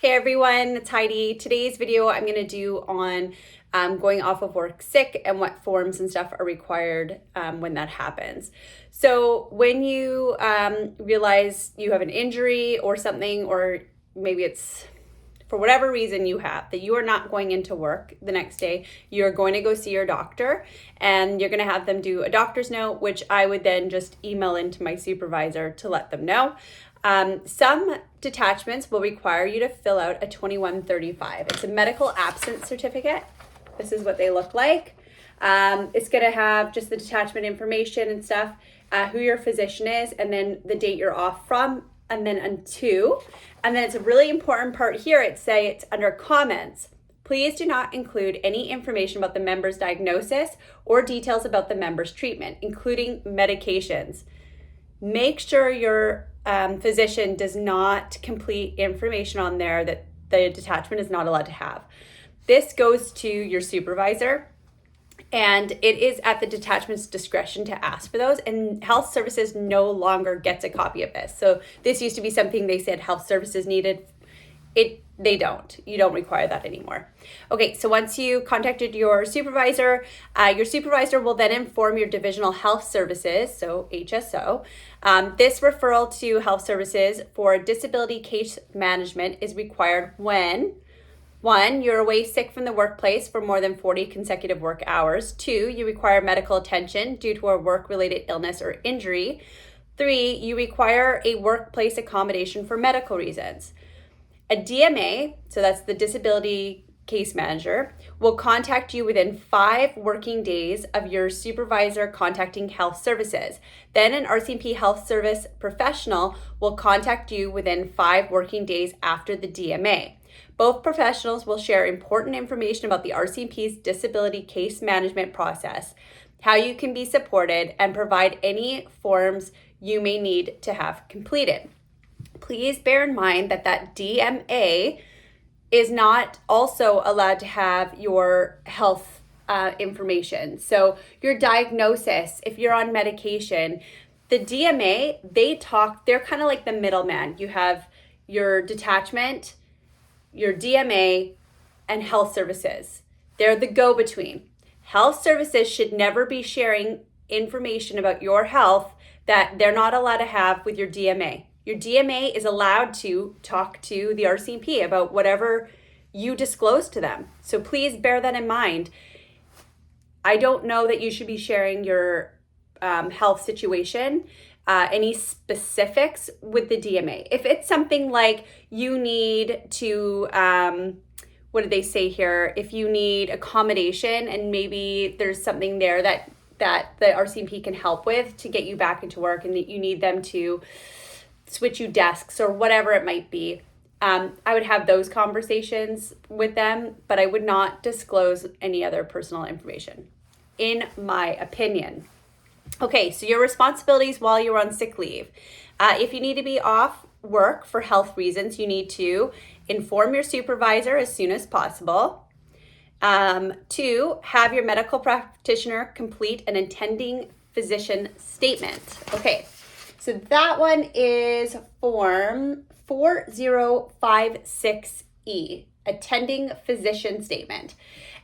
Hey everyone, it's Heidi. Today's video I'm going to do on going off of work sick and what forms and stuff are required when that happens. So when you realize you have an injury or something, or maybe it's for whatever reason you have, that you are not going into work the next day, you're going to go see your doctor and you're going to have them do a doctor's note, which I would then just email into my supervisor to let them know. Some detachments will require you to fill out a 2135. It's a medical absence certificate. This is what they look like. It's going to have just the detachment information and stuff, who your physician is, and then the date you're off from, and then unto. And then it's a really important part here. It's under comments. Please do not include any information about the member's diagnosis or details about the member's treatment, including medications. Make sure your physician does not complete information on there that the detachment is not allowed to have. This goes to your supervisor, and it is at the detachment's discretion to ask for those, and health services no longer gets a copy of this. So this used to be something they said health services needed. They don't. You don't require that anymore. Okay, so once you contacted your supervisor will then inform your divisional health services, so HSO. This referral to health services for disability case management is required when 1, you're away sick from the workplace for more than 40 consecutive work hours. 2, you require medical attention due to a work-related illness or injury. 3, you require a workplace accommodation for medical reasons. A DMA, so that's the disability case manager, will contact you within 5 working days of your supervisor contacting health services. Then an RCMP health service professional will contact you within 5 working days after the DMA. Both professionals will share important information about the RCMP's disability case management process, how you can be supported, and provide any forms you may need to have completed. Please bear in mind that DMA is not also allowed to have your health information. So your diagnosis, if you're on medication, the DMA, they're kind of like the middleman. You have your detachment, your DMA, and health services. They're the go-between. Health services should never be sharing information about your health that they're not allowed to have with your DMA. Your DMA is allowed to talk to the RCMP about whatever you disclose to them. So please bear that in mind. I don't know that you should be sharing your health situation, any specifics with the DMA. If it's something like you need to, what did they say here? If you need accommodation and maybe there's something there that the RCMP can help with to get you back into work, and that you need them to switch you desks or whatever it might be, I would have those conversations with them, but I would not disclose any other personal information, in my opinion. Okay, so your responsibilities while you're on sick leave. If you need to be off work for health reasons, you need to inform your supervisor as soon as possible. 2, have your medical practitioner complete an attending physician statement. Okay, so that one is form 4056E, attending physician statement.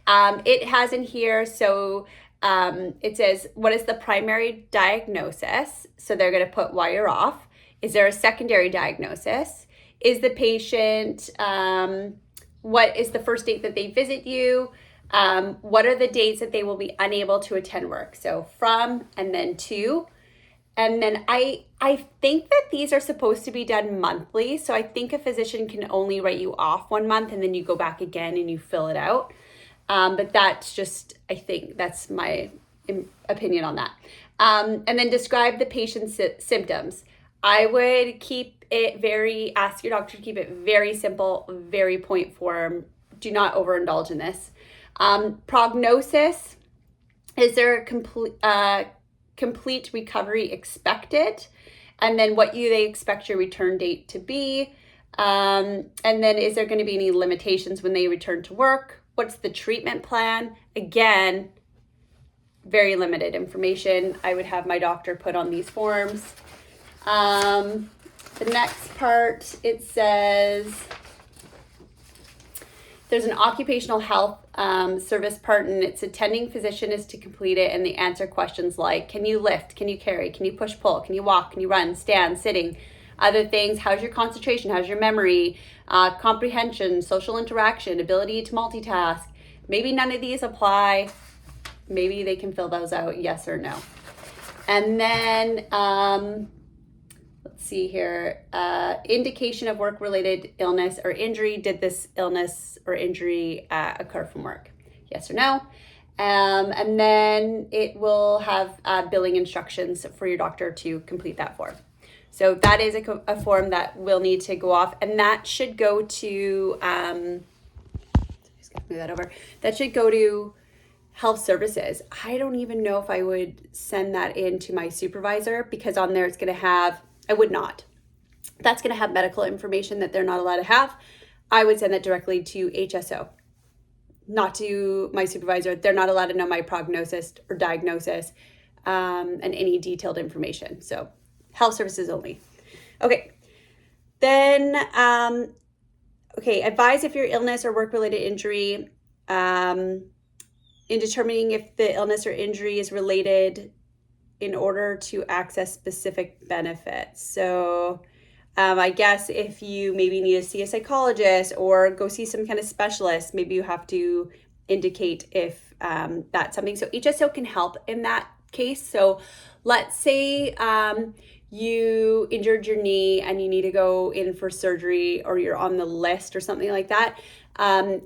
It has in here, so it says, what is the primary diagnosis? So they're going to put why you're off. Is there a secondary diagnosis? Is the patient, what is the first date that they visit you? What are the dates that they will be unable to attend work? So from, and then to. And then I think that these are supposed to be done monthly. So I think a physician can only write you off 1 month and then you go back again and you fill it out. But that's just, I think that's my opinion on that. And then describe the patient's symptoms. I would ask your doctor to keep it very simple, very point form. Do not overindulge in this. Prognosis, is there a complete recovery expected? And then what they expect your return date to be. And then is there going to be any limitations when they return to work? What's the treatment plan? Again, very limited information. I would have my doctor put on these forms. The next part, it says, There's an occupational health service part, and its attending physician is to complete it, and they answer questions like, can you lift, can you carry, can you push pull, can you walk, can you run, stand, sitting, other things, how's your concentration, how's your memory, comprehension, social interaction, ability to multitask. Maybe none of these apply. Maybe they can fill those out, yes or no. And then, let's see here, indication of work-related illness or injury. Did this illness or injury occur from work? Yes or no. And then it will have billing instructions for your doctor to complete that form. So that is a form that will need to go off, and that should go to, just gonna move that over. That should go to health services. I don't even know if I would send that in to my supervisor, because on there it's gonna have, I would not. That's gonna have medical information that they're not allowed to have. I would send that directly to HSO, not to my supervisor. They're not allowed to know my prognosis or diagnosis and any detailed information. So health services only. Okay, then, okay, advise if your illness or work-related injury, in determining if the illness or injury is related in order to access specific benefits. So I guess if you maybe need to see a psychologist or go see some kind of specialist, maybe you have to indicate if that's something. So HSO can help in that case. So let's say you injured your knee and you need to go in for surgery, or you're on the list or something like that.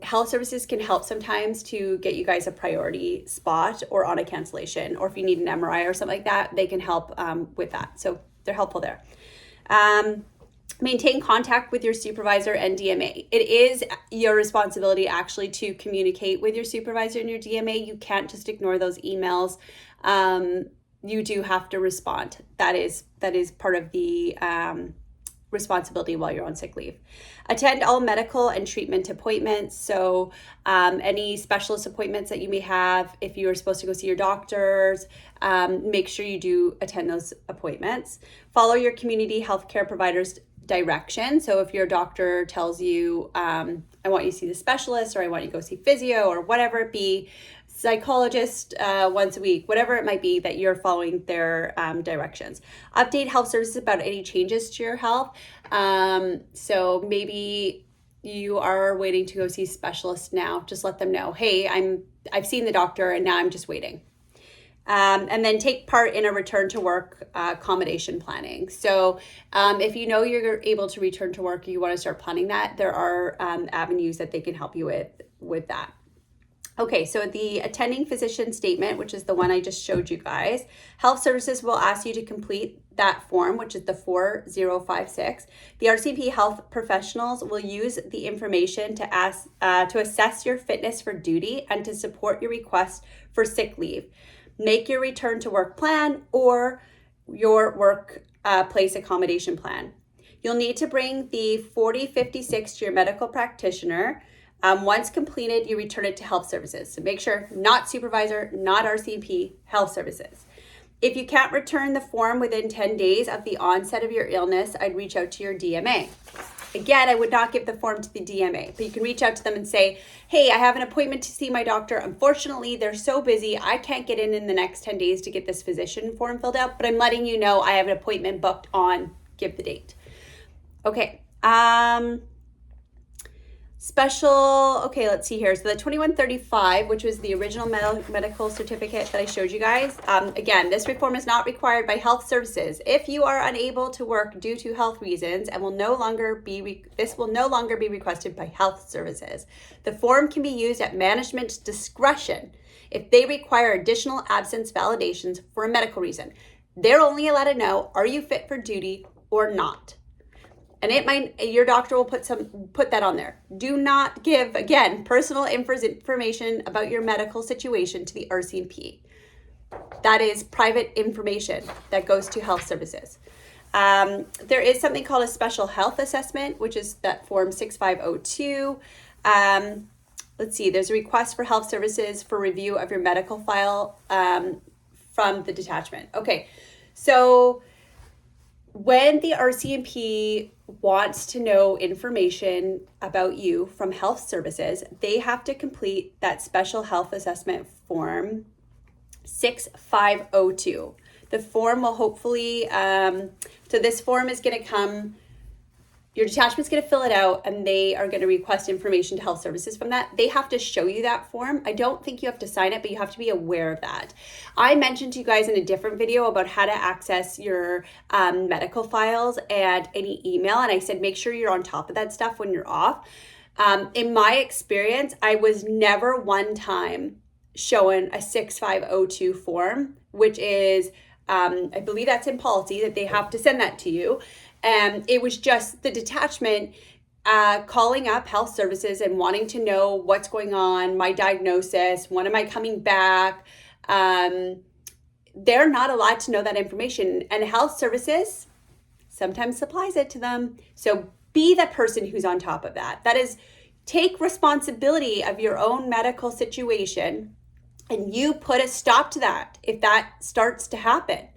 Health services can help sometimes to get you guys a priority spot or on a cancellation, or if you need an MRI or something like that, they can help with that. So they're helpful there. Maintain contact with your supervisor and DMA. It is your responsibility actually to communicate with your supervisor and your DMA. You can't just ignore those emails. You do have to respond. That is part of the responsibility while you're on sick leave. Attend all medical and treatment appointments. So any specialist appointments that you may have, if you are supposed to go see your doctors, make sure you do attend those appointments. Follow your community healthcare provider's direction. So if your doctor tells you, I want you to see the specialist, or I want you to go see physio, or whatever it be, psychologist once a week, whatever it might be, that you're following their directions. Update health services about any changes to your health. So maybe you are waiting to go see specialists now. Just let them know, hey, I've seen the doctor and now I'm just waiting. And then take part in a return to work accommodation planning. So if you know you're able to return to work, you want to start planning that, there are avenues that they can help you with that. Okay, so the attending physician statement, which is the one I just showed you guys, health services will ask you to complete that form, which is the 4056. The RCMP health professionals will use the information to assess your fitness for duty and to support your request for sick leave. Make your return to work plan or your workplace accommodation plan. You'll need to bring the 4056 to your medical practitioner. Once completed, you return it to health services. So make sure, not supervisor, not RCMP, health services. If you can't return the form within 10 days of the onset of your illness, I'd reach out to your DMA. Again, I would not give the form to the DMA, but you can reach out to them and say, hey, I have an appointment to see my doctor. Unfortunately, they're so busy, I can't get in the next 10 days to get this physician form filled out, but I'm letting you know I have an appointment booked on, give the date. Okay. Okay, let's see here. So the 2135, which was the original medical certificate that I showed you guys. Again, this reform is not required by health services. If you are unable to work due to health reasons, and this will no longer be requested by health services. The form can be used at management's discretion if they require additional absence validations for a medical reason. They're only allowed to know, are you fit for duty or not? And your doctor will put that on there. Do not give, again, personal information about your medical situation to the RCMP. That is private information that goes to health services. There is something called a special health assessment, which is that form 6502. Let's see, there's a request for health services for review of your medical file from the detachment. Okay, so when the RCMP wants to know information about you from health services, they have to complete that special health assessment form 6502. The form will hopefully, so this form is going to come, your detachment's going to fill it out, and they are going to request information to health services from that. They have to show you that form. I don't think you have to sign it, but you have to be aware of that. I mentioned to you guys in a different video about how to access your medical files and any email, and I said make sure you're on top of that stuff when you're off. In my experience, I was never one time shown a 6502 form, which is, I believe that's in policy that they have to send that to you. And it was just the detachment calling up health services and wanting to know what's going on, my diagnosis, when am I coming back? They're not allowed to know that information, and health services sometimes supplies it to them. So be the person who's on top of that. That is, take responsibility of your own medical situation, and you put a stop to that if that starts to happen.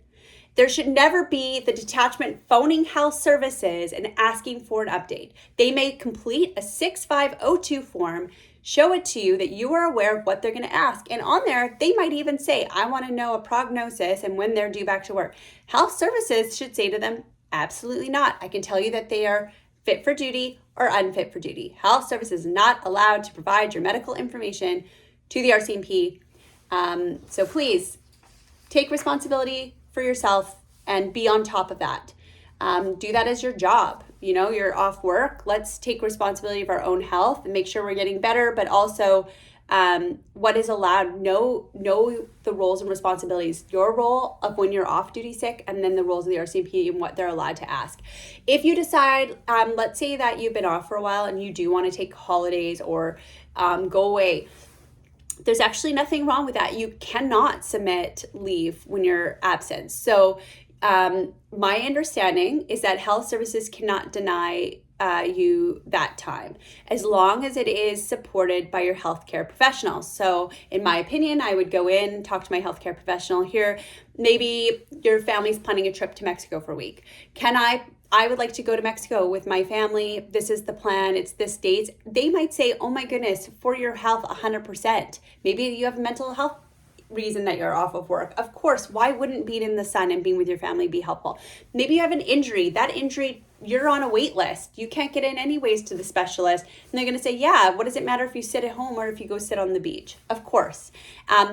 There should never be the detachment phoning health services and asking for an update. They may complete a 6502 form, show it to you that you are aware of what they're going to ask. And on there, they might even say, I want to know a prognosis and when they're due back to work. Health services should say to them, absolutely not. I can tell you that they are fit for duty or unfit for duty. Health services is not allowed to provide your medical information to the RCMP. So please take responsibility for yourself and be on top of that. Do that as your job. You know, you're off work. Let's take responsibility of our own health and make sure we're getting better, but also what is allowed. Know the roles and responsibilities, your role of when you're off duty sick, and then the roles of the RCMP and what they're allowed to ask. If you decide, let's say that you've been off for a while and you do want to take holidays or go away, there's actually nothing wrong with that. You cannot submit leave when you're absent. So my understanding is that health services cannot deny you that time as long as it is supported by your healthcare professional. So in my opinion, I would go in, talk to my healthcare professional here. Maybe your family's planning a trip to Mexico for a week. I would like to go to Mexico with my family. This is the plan. It's this dates. They might say, oh my goodness, for your health, 100%. Maybe you have a mental health reason that you're off of work. Of course, why wouldn't being in the sun and being with your family be helpful? Maybe you have an injury. That injury, you're on a wait list. You can't get in anyways to the specialist. And they're going to say, yeah, what does it matter if you sit at home or if you go sit on the beach? Of course.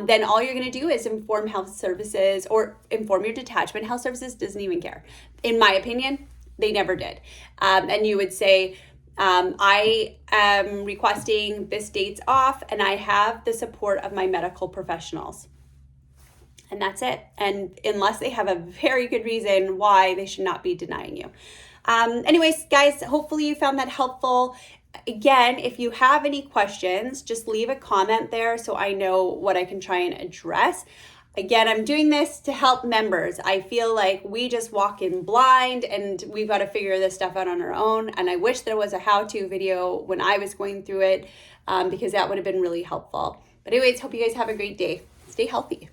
Then all you're going to do is inform health services or inform your detachment. Health services doesn't even care. In my opinion, they never did. And you would say, I am requesting this date's off and I have the support of my medical professionals. And that's it. And unless they have a very good reason why, they should not be denying you. Anyways, guys, hopefully you found that helpful. Again, if you have any questions, just leave a comment there so I know what I can try and address. Again, I'm doing this to help members. I feel like we just walk in blind and we've got to figure this stuff out on our own. And I wish there was a how-to video when I was going through it because that would have been really helpful. But anyways, hope you guys have a great day. Stay healthy.